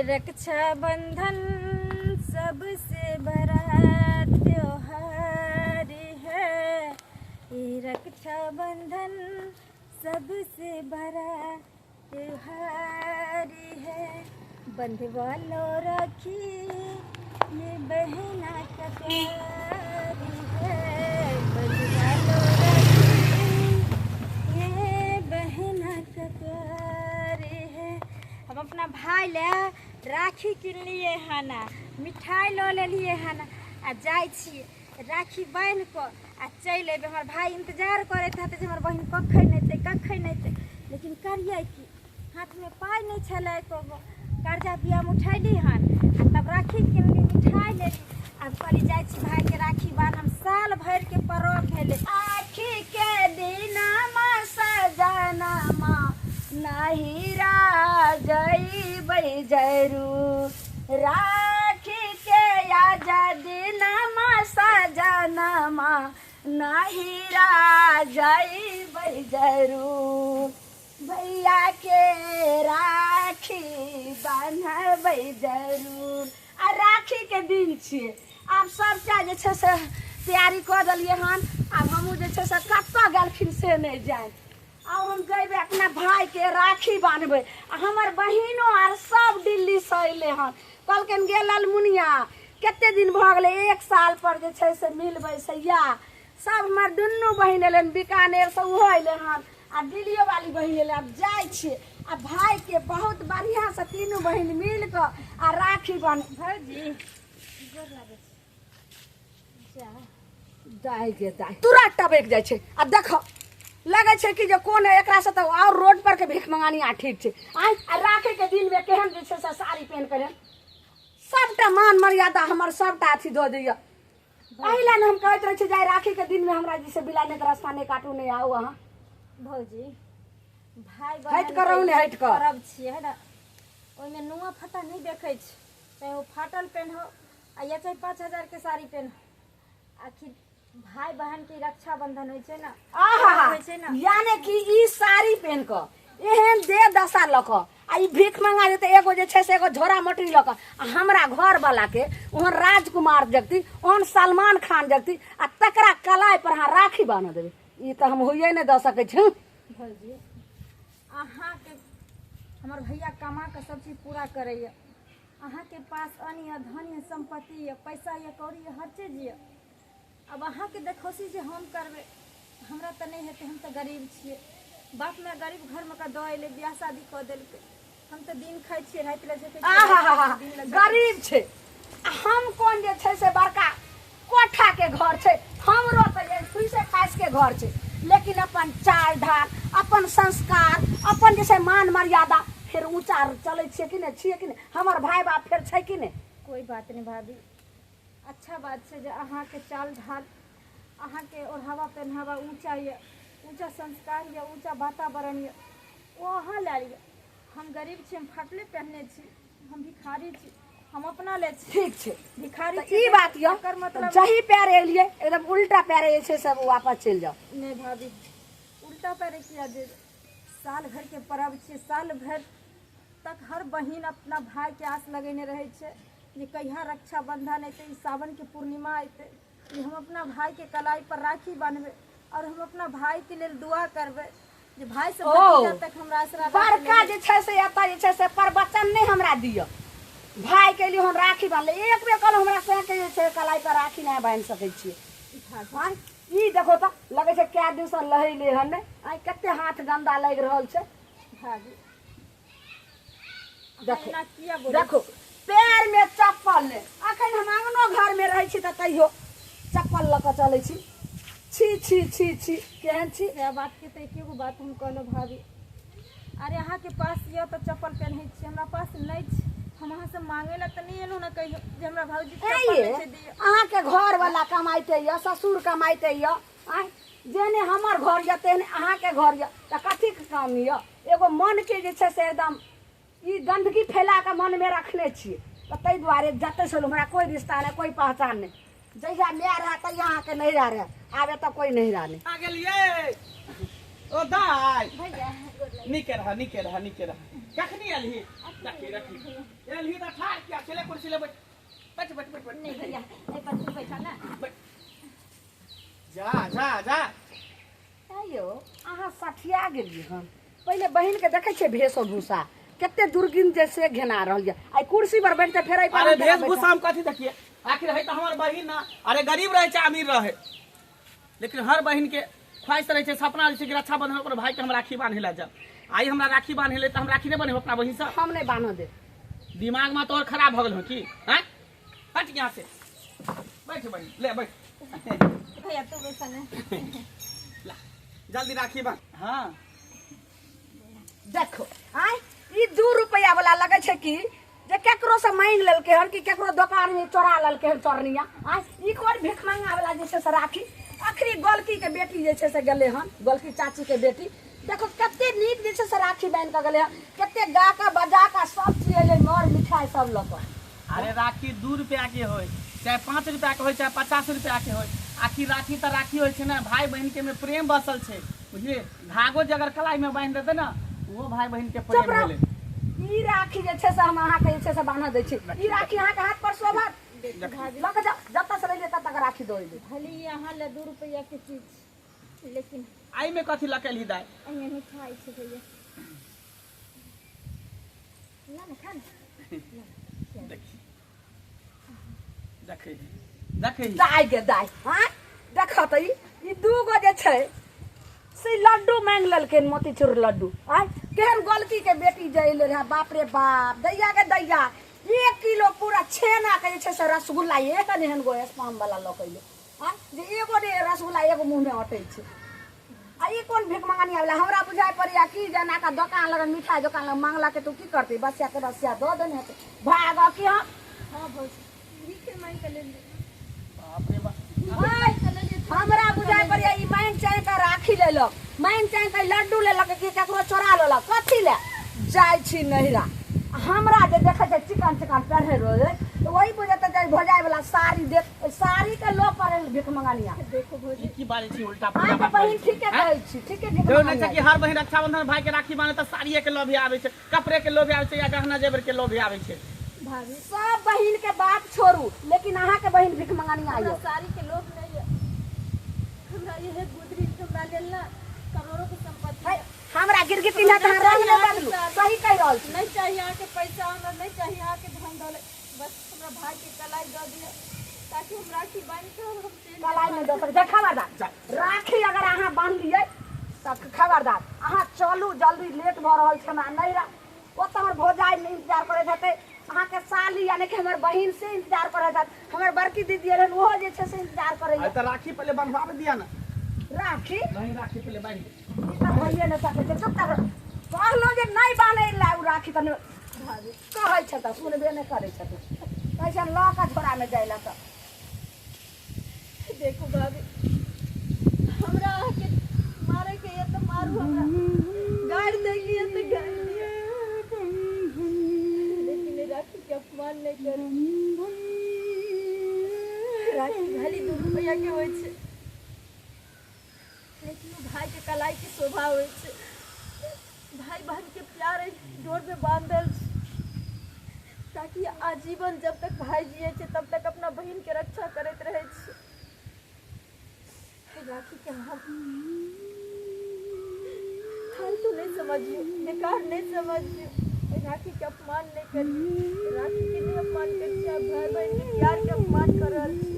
रक्षा बंधन सबसे बड़ा त्योहार है। ये रक्षा बंधन सबसे बड़ा त्योहार है। बंधवा लो राखी ये बहना का प्यार है। बंधवा लो राखी ये बहना का प्यार है। हम अपना भाई ले राखी किन लिए है ना, मिठाई लो ले लिए है ना, आ जाए छी राखी बांध को आ चल अबे। हमार भाई इंतजार करे था जे हमर बहन कखै नहीं थे, लेकिन करिए कि हाथ में पाई नहीं छले को कर्जा बिया उठैली हन आ तब राखी किनली, मिठाई लेली। अब करी जाए छी भाई के राखी बान्हम। साल भर के पर्व भेले आखी के दिनमा सजनमा नहीं रा गई बई जरूर। राखी के दिनमा सजनमा नहीं रा गई बई जरूर। भैया के राखी बान्हबै जरूर। आ राखी के दिन छियै, आब सबटा जे छै से तैयारी कऽ देलियै हन। आब हमहूँ जे छै से कतऽ गेलखिन से नहि जानि। आब हम जैबै अपना भाई के राखी बान्हबै। आ हमर बहिनो आर सब दिल्ली से अयलै हन, कहलखिन गे ललमुनिया कते दिन भऽ गेलै, 1 साल पर जे छै से मिलबै सैया। सब हमर दुनू बहिन एलै, बीकानेर से ओहो अयलै हन आ दिल्लियो वाली बहिन एलै। अब जाइ छियै आ भाई के बहुत बढ़िया से तीनों बहिन मिल कऽ आ राखी बान्ह। भौजी गोर लागै छै दाई के दाई तुरंत टपक जाइ छै। आ देखो लगे छै कि जे कोन एकरा से तो और रोड पर के भीख मंगानी आ ठीक छै। आ राखी के दिन में केहन जे छै से साड़ी पहन के सबटा मान मर्यादा हमर सबटा अथी दऽ दैया। एहिला ने हम कहैत रहे छी जाय राखी के दिन में हमरा जैसे बिलाने के रास्ता नहीं काटू नहीं आऊ। अहाँ भौजी भाई बहन हट करू ने हट कर परब छियै है ना, ओइ में नुआ फटा नहीं देखै छै, चाहे वो फाटल पहनो आ या चाहे 5000 के साड़ी पहनो। आखिर भाई बहन के रक्षा बंधन होय छै ना, होय छै ना। यानी कि ई साड़ी पहन क एहन दे दशा ल क आ ई भीख मंगा देते। एगो जे छै से एगो झोरा मटरी ल क आ हमरा घर वाला के ओहन राजकुमार जगती, ओहन सलमान खान जगती आ तकरा कलाई पर अहाँ राखी बान्ह देबै। ई त हम होइए नहीं द सकै छी। भौजी अहाँ के हमर भैया कमा के सब चीज पूरा करैया। अहाँ के पास अन्य धन संपत्ति या पैसा या कौड़ी हर चीज ये। अब अहाँ के देखौसी जे हम करबे हमरा त नहीं हेते। हम त गरीब छियै, बाप में गरीब घर में का दऽ अयलै, बियाह शादी कऽ देलकै। हम त दिन खाइ छियै राति लए जेतै गरीब छै। हम कोन जे छै से बड़का कोठा के घर छै, हमरो त फुइसे खास के घर छै, लेकिन अपन चाल ढाल, अपन संस्कार, अपन जैसे मान मर्यादा फिर ऊंचा चले छियै कि नहीं, छियै कि नहीं। हमर भाई बाप फिर छै कि नहीं। कोई बात नहीं भाभी, अच्छा बात है जो अहाँ के चाल ढाल, अहाँ के ओढ़ावा पहनावा ऊंचा ये, ऊंचा संस्कार या ऊंचा वातावरण ये, वो अहाँ ला लिया। हम गरीब छी, हम फाटले पहनने छी, हम भिखारी छी, हम अपना ले छी। ठीक छै भिखारी ई बात ये, मतलब जही पैर एलिए एकदम उल्टा पैर ए छै सब वापस चल जाओ। नहीं भाभी उल्टा पैर किया दे, साल भर के पर्व छै, साल भर तक हर बहिन अपना भाई के आस लगेने रहे छै जे कहिया रक्षा बंधन अयतै, सावन के पूर्णिमा अयतै, हम अपना भाई के कलाई पर राखी बांधबे और हम अपना भाई के लिए दुआ करबे जे भाई से भतीजा तक हमरा आसरा बड़का जे छै से एता जे छै से प्रवचन नहीं हमरा दियो। भाई के लिए हम राखी बांधले एक बेर कल हमरा से के जे छै कलाई पर राखी नहीं बांध सकै छियै। हां ई देखो त लगे छै क्या दिन से लहैले हन ने, आई कते हाथ गंदा लग रहल छै। भाभी देखो देखो पैर में चप्पल ले, अखन हम आंगनो घर में रहे छी त तैयो चप्पल ल क चले छी। छी छी छी छी केहन छी। ये बात के त एकेगो बात हम कहलो भाभी, अरे अहाँ के पास ये तो चप्पल पहनै छी, हमरा पास नहीं छी। हम अहाँ से मांगे ला त नहीं एलो ना कहियो जे हमरा भौजी चप्पल छै दियो। अहाँ के घर वाला कमाइते या ससुर कमाइते या, आ जेने हमर घर या तेने अहाँ के घर या, त कथी के काम या। एगो मन के जे छै से एकदम ई गंदगी फैला के मन में रखले छी, त तै दुआरे जते से हमरा कोई रिश्ता नहीं, कोई पहचान नहीं। जहिया मैं रहा तहिया अहाँ के नहीं रहे, आबे तो कोई नहीं रहा नहीं। आ गेलिए ओ दाई भैया निके रहा कखनी आली रखी एलही त ठाड़ क्या चले कुर्सी ले बैठ बैठ बैठ बैठ नहीं भैया ए पर तू बैठा ना जा जा जा आयो अहाँ सठिया गेलिए हम पहले बहन के देखे छे भेषो भूषा केते दुर्गिन जैसे घेना रहल जे आई कुर्सी पर बैठते फेर आई अरे वेशभूषा हम कथी देखिए आखिर है तो हमार बहिन ना अरे गरीब रहे चाहे अमीर रहे लेकिन हर बहन के ख्वाहिश रहे सपना रहे कि रक्षा बंधन ओकर भाई के हम राखी बांधे ला जाब आई हमरा राखी बांधे ले तो हम राखी नहीं बने अपना बहिन से हम नहीं बांध दे दिमाग में तो और खराब हो गल हो की हैं हट यहाँ से बैठ बहिन ले बैठ भैया तू बैठा ना ला जल्दी राखी बांध हाँ देखो आय ई 2 रुपया वाला लगे छे कि जे केकरो से मांग लेलके हन कि केकरो दुकान में चोरा लेलके हन चोरनिया आय ई कोन भिख मांगा वाला जैसे से राखी आखिरी गोलकी के बेटी जैसे से गेले हन गोलकी चाची के बेटी देखो कते नीक जैसे से राखी बांध के गेले हन कते गा का बजा का सब चीज ले मोर मिठाई सब लक अरे राखी 2 रुपया के होय चाहे 5 रुपया के होय चाहे 50 रुपया के होय आखिर राखी तो राखी होय छे ना भाई बहन के में प्रेम बसल छे बुझलिए धागो जे अगर कलाई में बांध देते ना वो भाई बहन के प्रेम भेले ई राखी जे छे से हम अहाँ के छे से बांध दै छी ई राखी अहाँ के हाथ पर शोभत लक जा जब तक ले तब तक राखी दो दे भले यहाँ ले 2 रुपया के चीज लेकिन आई में कथी लकेली दाय अइया मिठाई छे भैया ना ना खा ना देखी देखी देखी दाई गे दाई हां देखो त ई 2 गो जे छै से लड्डू मांग लेलके मोतीचूर लड्डू आय केहन गोलकी के बेटी जइले रहा बाप रे बाप दैया के दैया 1 किलो पूरा छेना के छै से रसगुल्ला एक नेहन गो स्पाम वाला लकइले हां जे एगो रे रसगुल्ला एगो मुंह में अटै छै आ ई कोन भिख मंगानी वाला हमरा बुझाय पड़िया की जना का दुकान लग मिठाई दुकान लग मांगला के तू की करते बसिया के रसिया दो देने भाग की हां हां भौज नीचे मांग के ले बाप रे बाप हमरा बुझाय पड़िया ई मांग चाहे का राखी ले लो मांग चाहे का लड्डू ले लक कि केकरो चोरा लेलक कथी ले जाय छी नहिरा हमरा जे देखे छै चिकन चिकन पहने रोज तो वही बुझाते जाय भजाय वाला साड़ी देख साड़ी के लो पर भिख मंगानिया देखो भौज की बारे छी उल्टा आ पुल्टा तो बहिन ठीक है कहै छी ठीक है भिख जो नहीं मंगानिया कि हर बहिन रक्षाबंधन भाई के राखी बांधे तो साड़िए के लोभी आवे छे कपड़े के लोभी आवे छे या गहना जेवर के लोभी आवे छे भाभी सब बहिन के बात छोड़ू लेकिन अहाँ के बहिन भिख मंगानिया हमरा आइयो साड़ी के लोभ नहीं है हमरा ये है गुदरी हमरा लेला करोड़ों की संपत्ति है हमरा गिरगिटी ना तहां रंग ले बदलू सही कह रहल छी नहीं चाहिए आके पैसा हमरा नहीं चाहिए आके धन दौलत बस हमरा भाई के कलाई दे दिया ताकि हम राखी बांध के हम चल कलाई में दोसर जे खबरदार राखी अगर अहाँ बांध लियै त खबरदार अहाँ चलू जल्दी लेट भ रहल छै हमरा नहीं रा ओ त हमर भौजाई में इंतजार करैत हेतै अहाँ के साली यानी कि हमर बहिन से इंतजार करैत हेत हमर बड़की दीदी रहन ओहो जे छै से इंतजार करैया तो राखी पहले बंधवा दिया ना राखी नहीं राखी पहले बांध ई त होइए न सकै छै चुप कर कहलो जे नहीं बांधै ला उ राखी त भाभी कहै छै त सुनबे नहि करै छै कैसे ल का छोड़ा में जाइला त देखो भाभी हमरा के मारे के ये तो मारू हमरा गाड़ देगी ये तो गाड़ दिया लेकिन राखी के अपमान नहीं कर राखी खाली 2 रुपया के होय छै लेकिन भाई के कलाई के शोभा होय छै भाई बहन के प्यार डोर पे बांधल ताकि आजीवन जब तक भाई जिए छै तब तक अपना बहन के रक्षा करैत रहे छै राखी के हम फालतू नहीं समझियो बेकार नहीं समझियो राखी के अपमान नहीं करिए राखी के नहीं अपमान करिए आप भाई बहन के प्यार के अपमान कर रहल छी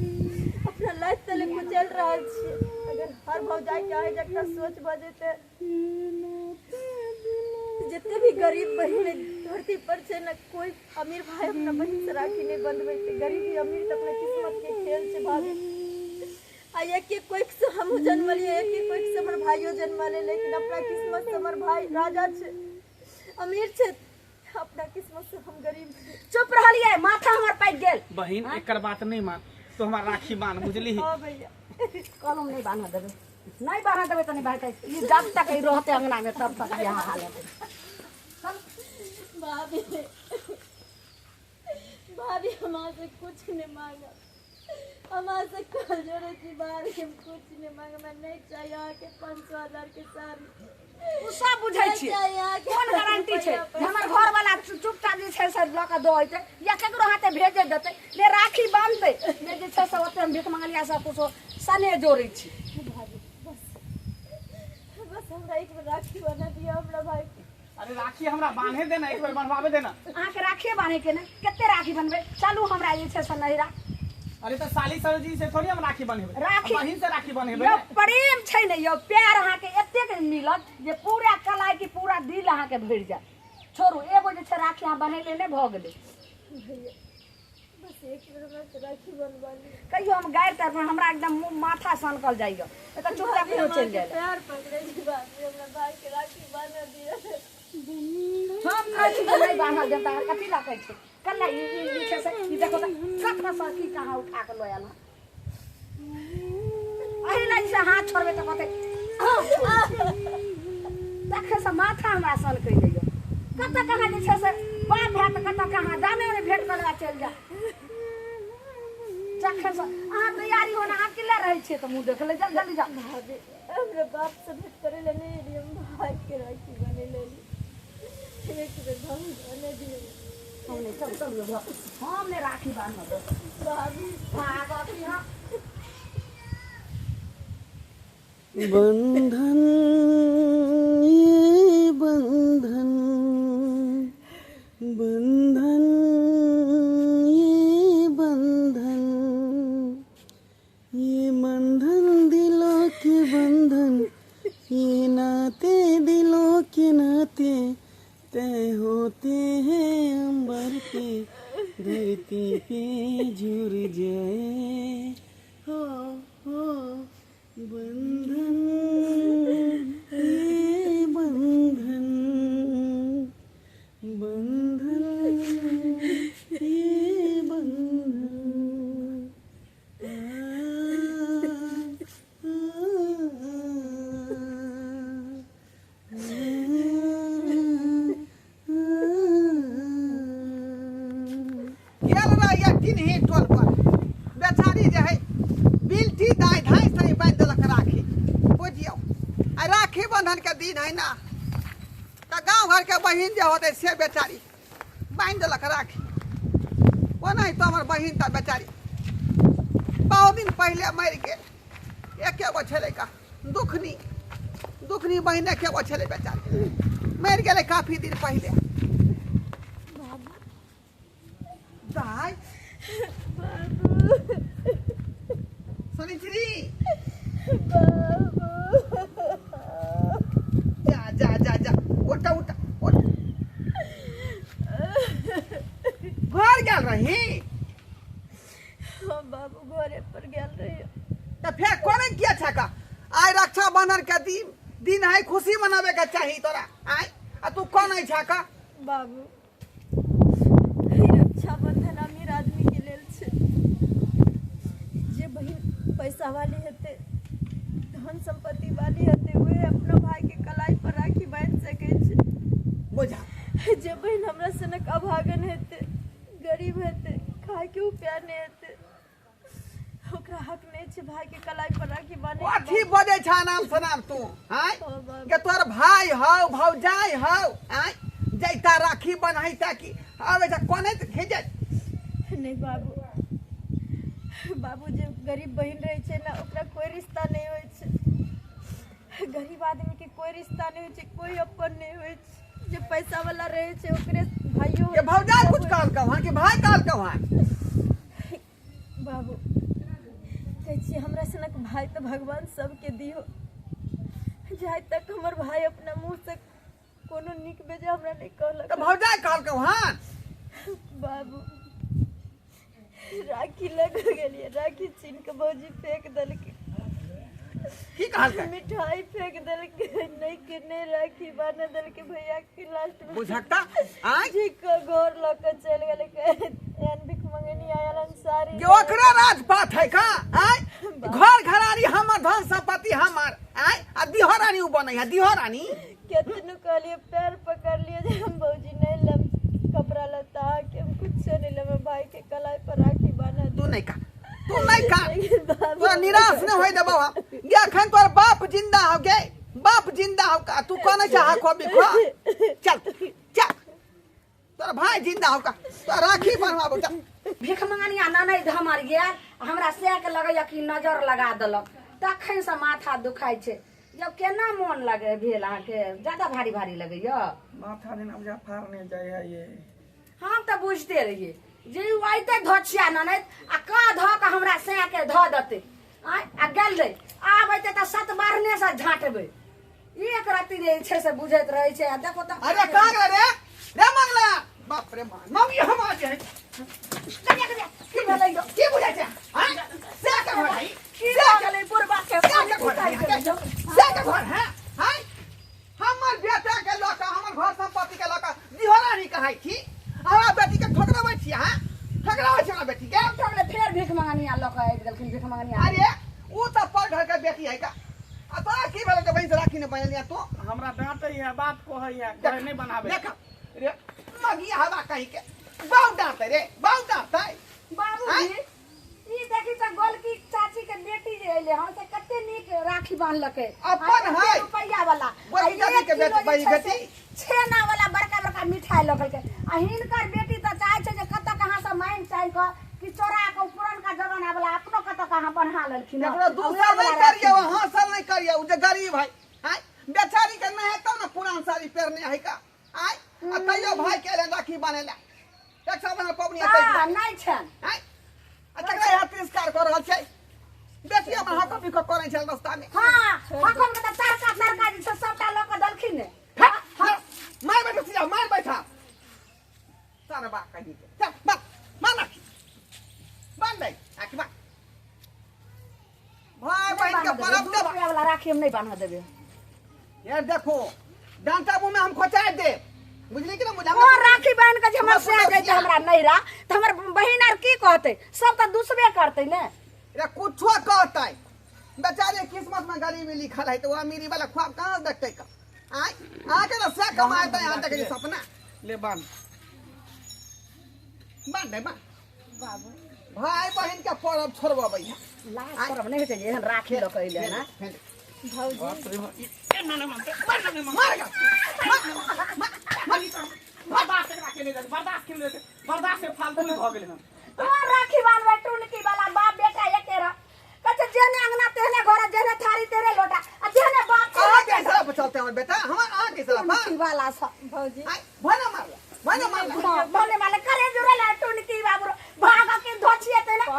अपना लाइफ तले कुचल रहल छी अगर हर भौजाई के आहे जकरा सोच बजेते जितने भी गरीब बहन धरती पर छे ना कोई अमीर भाई अपना बहन से राखी नहीं बंधवे छे गरीबी अमीर तो अपना किस्मत के खेल छे भाभी आ एक कोई से हम जन्म लिए एक कोई से हमर भाइयों जन्म ले लेकिन अपना किस्मत से हमर भाई राजा छे अमीर छे अपना किस्मत से हम गरीब छे चुप रहलिए माथा हमर पाक गेल बहिन एकर बात नहीं मान तो हमार राखी बांध बुझली हां भैया कलम नहीं बांध देबे नहीं बांध देबे त नहीं बांध ई जब तक ई रहते अंगना में तब तक यहां हालत भाभी भाभी हमसे कुछ नहीं मांगा हमसे कल जोड़े की बात हम कुछ नहीं मांगा मैं नहीं चाहिए आके 500,000 के साड़ी तू सब बुझै छी कोन गारंटी छै जे हमर घर वाला चुपचाप जे छै से लऽ कऽ दऽ अइतै या केकरो हाथे भेजे देतै ले राखी बांधतै ले जे छै से ओते हम भीख मंगलिया सब कुछ सने जोड़ै छी बस हमरा एक बार राखी बना दिया हमरा भाई के। अरे राखी हमरा बांधे देना, एक बार बनवावे देना। अहाँके राखिए बांधे के ने कते राखी बनबै चलू हमरा जे छै से नहिरा। अरे तो साली सरजी से थोड़ी हम राखी बनेबे, राखी बहिन से राखी बनेबे। यो प्रेम छै ने यो प्यार अहाँके एतेक मिलत जे पूरा कलाई की पूरा दिल अहाँके भरि जाय। छोड़ू एगो जे छै राखी अहाँ बनेले ने भऽ गेलै। बस एक बार हमरा से राखी बनवा ली। कहियो हम गायर तर हमरा एकदम मुंह माथा सनकल जाइयो एत चुपचाप क्यों चल जाए। पैर पकड़े जी बात हमरा भाई के राखी बांध दिया। हम नहीं बांधल जनता कथी लागै छै कल्ला ई छै से ई देखो त कतना सकी कहाँ उठा के लया ना अरे नहीं से हाथ छोड़बे त कते देखे से माथा हमरा सन कइ लइयो कत कहाँ जे छै से बाप है त कत कहाँ जाने रे भेंट करवा चल जा जखन से अहाँ तैयारी होना अकेले रहै छियै त मुंह देख ले जल्दी जा। भाभी हमरा बाप से भेंट करे ले नहीं दिए भाई के राखी बने ले एक बार भाभी बने दिए। हमने चल हमने राखी बांध दो भाभी भागती हां बंधन ये बंधन बंधन ये बंधन ये बंधन दिलों के बंधन ये नाते दिलों के नाते तय होते हैं अंबर पे धरती पे जुड़ जाए हो बंधन ये बंधन बंधन ये बंधन ही टोल पर बेचारी जे है बिल्टी दाई धाई से बांध देलक राखी बुझियो आ राखी बंधन के दिन है ना तो गांव घर के बहिन जे होते से बेचारी बांध देलक राखी वो नहीं तो हमार बहिन था बेचारी बहुत दिन पहले मर गए एक गो छेले का दुखनी बहिन एक गो छेले बेचारी मर गए काफी दिन पहले दाई सुनिश्री जा जा जा जा उठा उठा घर गल रही हम बाबू घरे पर गेल रही तो फिर कोने किया छका आय रक्षा बंधन के दिन है खुशी मनावे के चाहिए तोरा आय आ तू कौन है छका बाबू रक्षा बंधन अमीर आदमी के लेल छै जे बहिन पैसा वाली हेते धन संपत्ति वाली हेते वे अपना भाई के कलाई पर राखी बांध सके छै बुझा जे बहिन हमरा सनक अभागन हेते गरीब हेते खाए के उपाय नहीं हेते ओकरा हक नहीं छै भाई के कलाई पर राखी बांधे कथी बजे छा नाम सनाम तू आय के तोर भाई हौ भौजाई हौ आय जैता राखी बन्है ताकि आवे जा कोने भेजे नहीं बाबू जे गरीब बहन रहे छै ना ओकरा कोई रिश्ता नहीं होय छै गरीब आदमी के कोई रिश्ता नहीं होय छै कोई अपन नहीं होय छै जे पैसा वाला रहे छै ओकरे भाइयो के भौजाई कुछ काल कहवा के भाई काल कहवा बाबू कहै छी हमरा सनक भाई तो भगवान सबके दियो जाय तक हमर भाई अपना मुंह से कोनो निक बेजा हमरा नहीं कहलक के भौजाई काल कहवा बाबू राखी लग गेलिए राखी छीन के भौजी फेंक देलकै की कहलकै मिठाई फेंक देलकै नहीं के नहीं राखी बांध देलकै भैया के लास्ट में बुझकता आय जी का घर लके चल गेलै एन भिख मंगनी आयल अंसारी के ओकरा राजपाट है का आय घर घरानी हमर धन संपत्ति हमर आय आ दिहरानी उ बनै है दिहरानी केतनो कहलिए पैर पकड़ लिए जे हम भौजी नहीं लम कपड़ा लता के हम कुछ नहीं लेबे भाई के कलाई पर राखी बांध तू नहीं का तोरा निराश न होई देबो हम ये अखन तोर बाप जिंदा हो गए बाप जिंदा हो का तू कौन चाह खो भी खो चल चल तोरा भाई जिंदा हो का तो राखी बनवाबो चल भीख मंगनिया ननद हमर गेल हमरा से के लगैया कि नजर लगा देलक तखन से माथा दुखाइ छै जब केना मोन लगे भेल अहाँके ज्यादा भारी भारी लगैया माथा दिन अब जा फाड़ने जाय है ये हम तऽ बुझते रहिए जे आइते धोछिया ननद आ का धऽ के हमरा से के धऽ देते आ गेल रे आब अइते तऽ सत बारने से झाँटबै एक राति रे छै से बुझैत रहै छै आ देखो तऽ अरे का रे रे मंगला बाप रे मान मम्मी हम आ जाए की भेलै यौ की बुझै छै हां से के भाई की चलै बुरबा के से के घर है हां हमर बेटा के लका हमर घर संपत्ति के लका दिहोरा नहीं कहै छी हमरा बेटी के ठोकराबै छी हां ठोकराबै छी हमरा बेटी के ठोकले फेर भीख मंगनिया लऽ के आबि गेलखिन भीख मंगनिया अरे ऊ त पर घर के बेटी है का आ तोरा की भेल के बहिन से राखी ने बनलिया तो हमरा डांटै है बात कहै है घर नहीं बनावे देख रे मगी हवा कहीं के बहुत डांटे रे बहुत डांटे बाबूजी ई देखी त गोलकी चाची के बेटी जे अइले हन से कते नीक राखी बांधलकै अपन है रुपैया वाला गोलकी चाची के बेटी बेटी छेना वाला बड़का बड़का मिठाई लखलकै आ हिनकर बेटी त चाहे छै जे कत कहां से मांग चाहि क कि चोरा के पुरनका जमाना वाला अपनो कत कहां बन्हा लेलखिन एकरो दूसरा नहीं करियो हासिल नहीं करियो उ जे गरीब है हां बेचारी के नहीं है तो ना पुरान साड़ी पहनने है का आय अतयो भाई के ले राखी बनेला रक्षा बंधन पबनी हां नहीं छन हां अतका यहाँ तिरस्कार कर रहल छै बेटी हमर हक भी करै छै रास्ता में हां हकम के त तरका जे छै सबटा ल के दलखिन ने मार बैठा सीधा मार बैठा सारा बात कही के चल बात मार बन दे आके बात भाई बहन के परब दे रुपया वाला राखी हम नहीं बांध देबे यार देखो डांटा मुंह में हम खोचा दे बुझली कि ना मुझे और राखी बांध के जे हमर से आ जाय हमरा नैरा त हमर बहिन आर की कहते सब त दुसबे करते ने रे कुछो कहतै बेचारे किस्मत में गरीबी लिखल है तो वो अमीरी वाला ख्वाब कहां देखतै का आय आके ना से कमाता यहां तक के सपना ले बांध दे बांध बाबू भाई बहन के परब छोड़बो भैया लाज करब नहीं होते एहन राखी ल के अइले ना भौजी बाप रे बाप ए माने मानते मार बर्दाश्त राखे नहीं बर्दाश्त से फालतू में भ गेल हम और राखी बांधबे टुनकी वाला बाप बेटा एके रह कते जेने अंगना तेने घर जेने थारी तेरे लोटा आ जेने बाप आ के साला बचलते हमर बेटा हमर आ के साला टुनकी वाला सब भौजी आय भना मार बने वाले करे जुड़े ला टुनकी बाबू भाग के धोछिए तेने ओ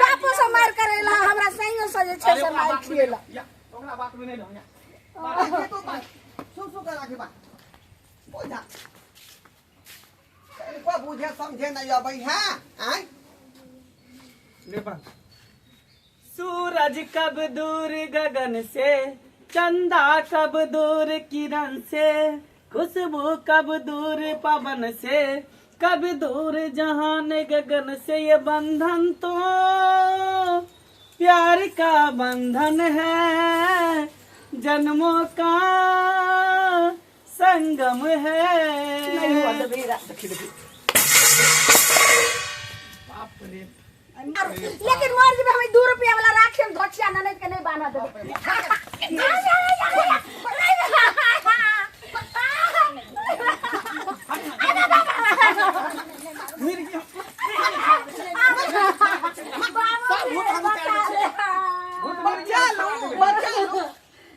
बापो से मार करेला हमरा सैयो से जे छै से मार खिएला या ओकरा बात में नहीं रहया ये तो बात सुन कर राखी बात बोझा को बुझे समझे नहीं अबै हां आय ले बांध सूरज कब दूर गगन से चंदा कब दूर किरण से खुशबू कब दूर पवन से कब दूर जहान गगन से ये बंधन तो प्यार का बंधन है जन्मों का संगम है नहीं हुआ तो बेरा देखी देखी बाप रे लेकिन मर्ज में हमें 2 रुपया वाला राखी हम धोछिया ननद के नहीं बांधा देबे मिल गया बच्चा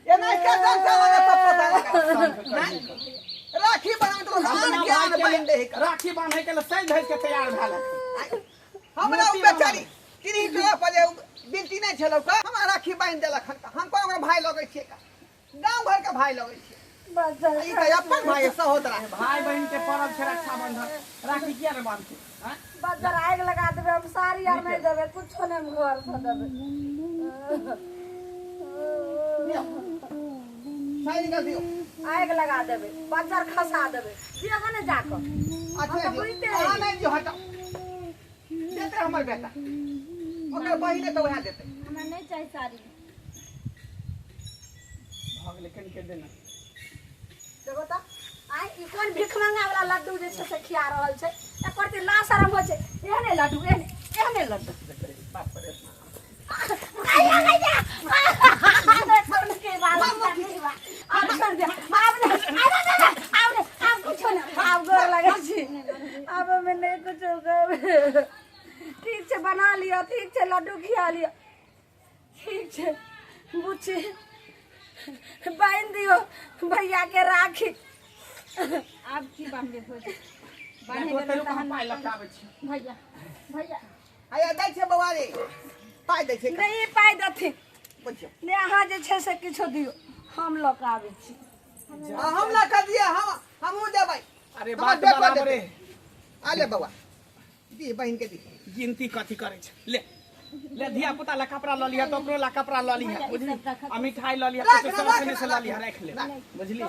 ये नहीं क्या जानता है सब पता है राखी बना तो धान के आन बन दे राखी बांधे के लिए सही धैर्य के तैयार भेल हमरा बेचारी तिनी के पले बिनती नहीं छलो का हमरा राखी बांध देलक हम को हमरा भाई लगे छे का गांव घर के भाई लगे छे ई त अपन भाई सहोदरा है भाई बहन के पर्व छै रक्षाबंधन राखी किया रे बांधते हैं बजर आग लगा देबे हम साड़ी यार नहीं देबे कुछो नहीं घर से देबे साई निकाल दियो आग लगा देबे बजर खसा देबे दिया ने जाकर अच्छा बुझते हां नहीं जो हटा देते हमर बेटा ओकर बहिने तो वहां देते हमरा नहीं चाहिए साड़ी भाग लेकिन के देना देखो त आई ई कोन भीख मांगा वाला लड्डू जे छै से खिया रहल छै एकर ते ला शरम हो छै एहने लड्डू एहने लड्डू बाप रे आया गया के बाल ठीक छै बना लियो, ठीक छै लड्डू खिया लियो, ठीक छै बुच्ची बांध दियो भैया के राखी। आब की बांधे हो बांधे देबै त हम पाइ लगाबै छी। भैया भैया आया दै छै बौआ रे पाइ दै छै नहीं पाइ देथिन बुझियौ ने अहाँ जे छै से किछो दियो हम लऽ कऽ आबै छी। हम ना कर दिए हमहूँ देबै। अरे हमर बात बेटा बराबरे देतै। आ ले बौआ दी बहिन के दी। गिनती कथी करे छै। ले ले धिया पुता ला कपड़ा ल लिया तो ओकरो ला कपड़ा ल लिया बुझली आ मिठाई ल लिया तो सब अपने से ल लिया रख ले बुझली।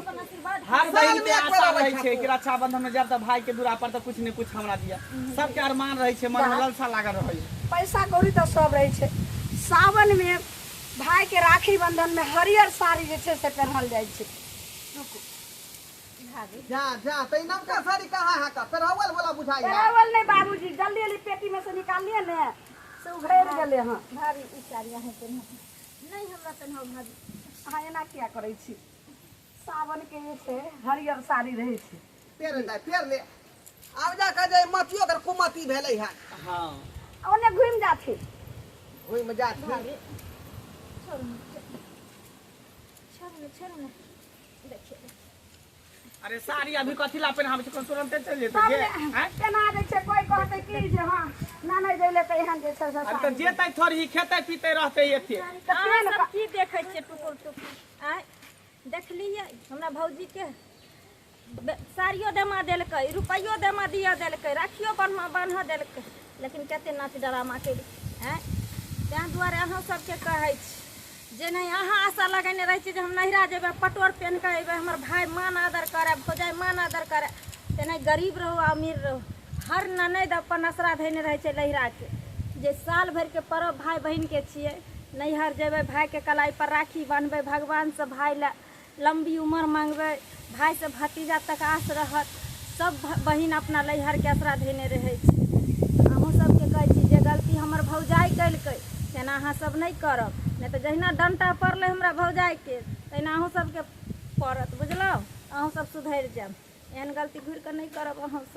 हर बहन के आशा रहे छै कि रक्षाबंधन में जब तक भाई के दूरा पर तो कुछ न कुछ हमरा दिया। सबके अरमान रहे छै, मन में लालसा लागल रहे छै। पैसा कौड़ी तो सब रहे छै। सावन में भाई के राखी बंधन में हरियर साड़ी जे छै से पहनल जाइ छै। जा जा तई नवका साड़ी कहाँ है का पेरावल वाला बुझाई है। पेरावल नहीं बाबूजी, जल्दी जल्दी पेटी में से निकालिए ने से उघैर गेले हां। भाभी ई साड़ी अहाँ पेन्हब नहीं हमरा पेन्हब भाभी। अहाँ एना किया करै छी? सावन के जे छै हरियर साड़ी रहे छै। फेर ले आब जा के जे मतियो कर कुमति भेलै है। हां ओने घुम जाथे ओइ में जा भाभी छोड़ न देखिए अरे साड़ी अभी कथी ला पहनाबै छै, तुरंते चल जेतै तब जे ने हैं। केना दै छै कोई कहतै कि जे हां ना नहीं दैले त एहन जे छै से अरे तो साड़ी। जेतै थोड़ी खेतै पीतै रहतै एते। अहाँ सब की देखै छियै टुकुर टुकुर आय देखलियै हमरा भौजी के साड़ियो दमा देलकै, रुपैयो दमा दिया देलकै, राखियो बान्ह देलकै, लेकिन कते नाच ड्रामा केली हैं। ताहि दुआरे अहाँ सबके कहै छी जे नहीं अहाँ आशा लगेने रहै छी जे हम नैहरा जेबै पटोर पेन के अयबै हमर भाई मान आदर करे, भौजाई मान आदर करे। तेनाही गरीब रहो अमीर रहो हर ननद अपन असरा धैने रहै छै नैहरा के जे साल भर के पर्व भाई बहिन के छियै। नैहर जेबै भाई के कलाई पर राखी बांधबै, भगवान से भाई ला लंबी उम्र मांगबै, भाई से भतीजा तक आस रहत। सब बहिन अपना नैहर के असरा धैने रहै छै। अहूँ सबके कहै छी जे गलती हमर भौजाई केलकै तेना अहाँ सब नहीं करब, नहीं तो जहिना डंटा पड़लै हमरा भौजाई के तहिना अहूँ सबके पड़त बुझलौ। अहूँ सब सुधरि जायब, एहन गलती घुरि कऽ नहीं करब अहूँ सब।